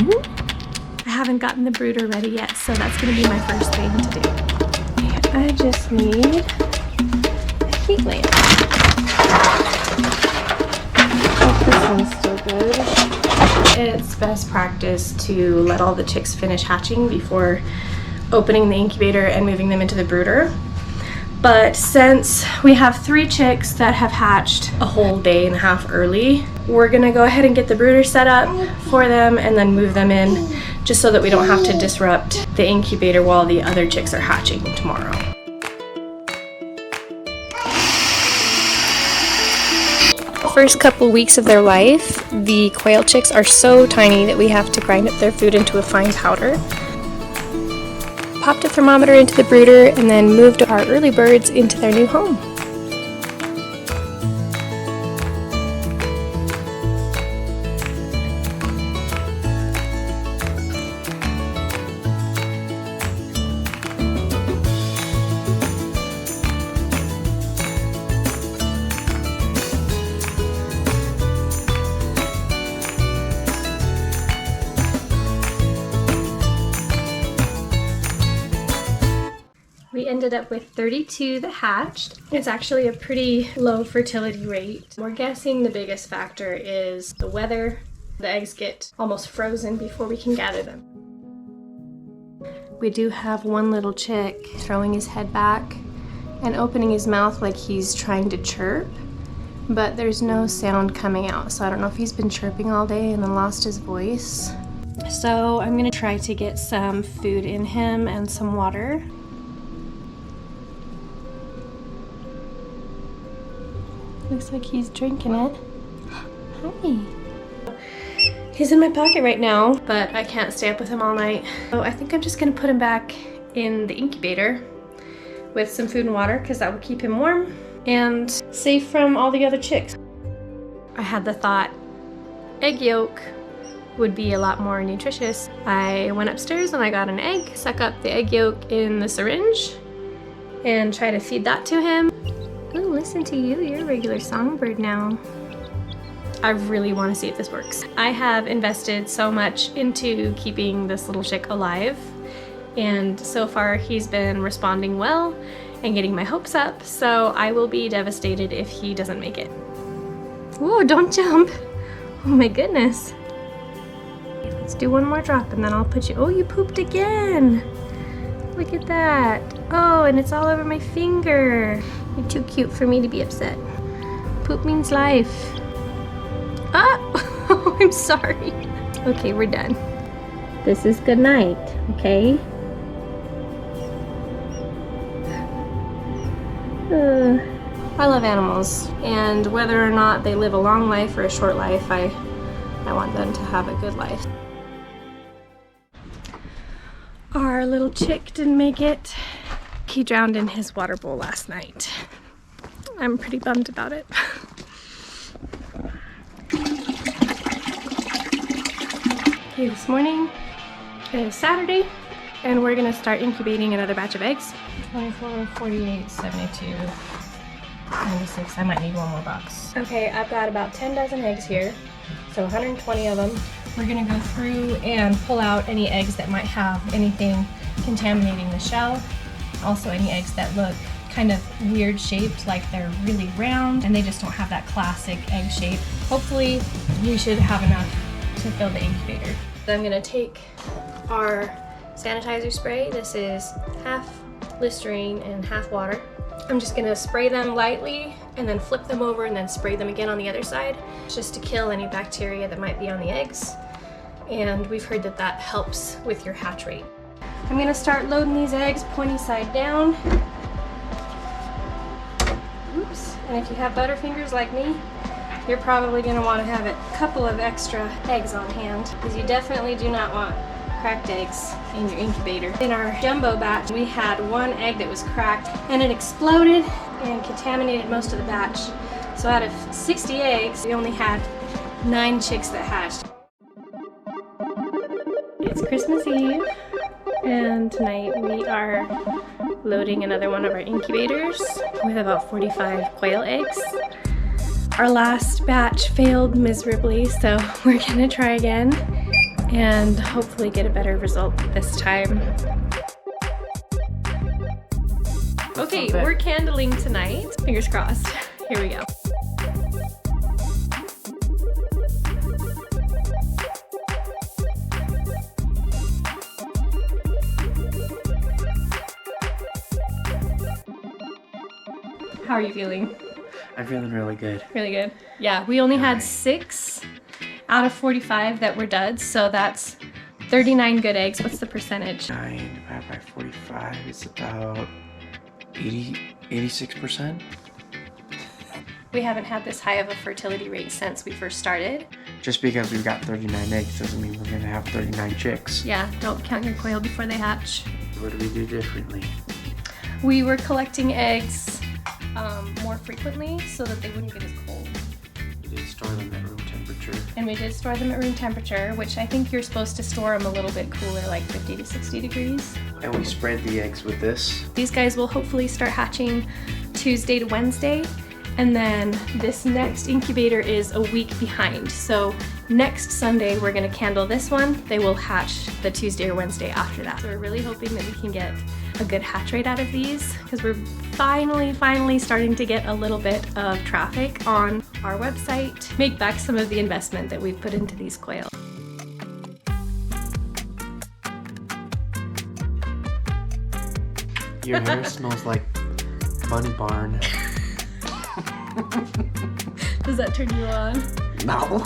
I haven't gotten the brooder ready yet, so that's gonna be my first thing to do. I just need a heat lamp. Oh, this one's still good. It's best practice to let all the chicks finish hatching before opening the incubator and moving them into the brooder. But since we have 3 chicks that have hatched a whole day and a half early, we're gonna go ahead and get the brooder set up for them and then move them in, just so that we don't have to disrupt the incubator while the other chicks are hatching tomorrow. First couple weeks of their life, the quail chicks are so tiny that we have to grind up their food into a fine powder. Popped a thermometer into the brooder and then moved our early birds into their new home. We ended up with 32 that hatched. It's actually a pretty low fertility rate. We're guessing the biggest factor is the weather. The eggs get almost frozen before we can gather them. We do have one little chick throwing his head back and opening his mouth like he's trying to chirp, but there's no sound coming out, so I don't know if he's been chirping all day and then lost his voice. So I'm gonna try to get some food in him and some water. Looks like he's drinking it. Hi. He's in my pocket right now, but I can't stay up with him all night. So I think I'm just gonna put him back in the incubator with some food and water, because that will keep him warm and safe from all the other chicks. I had the thought egg yolk would be a lot more nutritious. I went upstairs and I got an egg, suck up the egg yolk in the syringe, and try to feed that to him. Ooh, listen to you, you're a regular songbird now. I really want to see if this works. I have invested so much into keeping this little chick alive, and so far he's been responding well and getting my hopes up, so I will be devastated if he doesn't make it. Whoa, don't jump. Oh my goodness. Let's do one more drop and then I'll put you, oh, you pooped again. Look at that. Oh, and it's all over my finger. You're too cute for me to be upset. Poop means life. Ah! Oh, I'm sorry. Okay, we're done. This is good night, okay? I love animals, and whether or not they live a long life or a short life, I want them to have a good life. Our little chick didn't make it. He drowned in his water bowl last night. I'm pretty bummed about it. Okay, this morning is Saturday, and we're gonna start incubating another batch of eggs. 24, 48, 72, 96. I might need one more box. Okay, I've got about 10 dozen eggs here, so 120 of them. We're gonna go through and pull out any eggs that might have anything contaminating the shell. Also any eggs that look kind of weird shaped, like they're really round and they just don't have that classic egg shape. Hopefully we should have enough to fill the incubator. I'm gonna take our sanitizer spray. This is half Listerine and half water. I'm just gonna spray them lightly and then flip them over and then spray them again on the other side, just to kill any bacteria that might be on the eggs. And we've heard that that helps with your hatch rate. I'm gonna start loading these eggs pointy side down. Oops, and if you have butterfingers like me, you're probably gonna wanna have a couple of extra eggs on hand, because you definitely do not want cracked eggs in your incubator. In our jumbo batch, we had one egg that was cracked and it exploded and contaminated most of the batch. So out of 60 eggs, we only had 9 chicks that hatched. It's Christmas Eve, and tonight we are loading another one of our incubators with about 45 quail eggs. Our last batch failed miserably, so we're gonna try again and hopefully get a better result this time. Okay, we're candling tonight. Fingers crossed. Here we go. How are you feeling? I'm feeling really good. Really good. Yeah, we only had 6 out of 45 that were duds, so that's 39 good eggs. What's the percentage? 9 divided by 45 is about 86%. We haven't had this high of a fertility rate since we first started. Just because we've got 39 eggs doesn't mean we're gonna have 39 chicks. Yeah, don't count your quail before they hatch. What do we do differently? We were collecting eggs more frequently so that they wouldn't get as cold. We did store them at room temperature. And we did store them at room temperature, which I think you're supposed to store them a little bit cooler, like 50 to 60 degrees. And we spread the eggs with this. These guys will hopefully start hatching Tuesday to Wednesday, and then this next incubator is a week behind. So next Sunday we're gonna candle this one. They will hatch the Tuesday or Wednesday after that. So we're really hoping that we can get a good hatch rate out of these, because we're finally starting to get a little bit of traffic on our website, make back some of the investment that we've put into these quail. Your hair smells like Bunny Barn. Does that turn you on? No.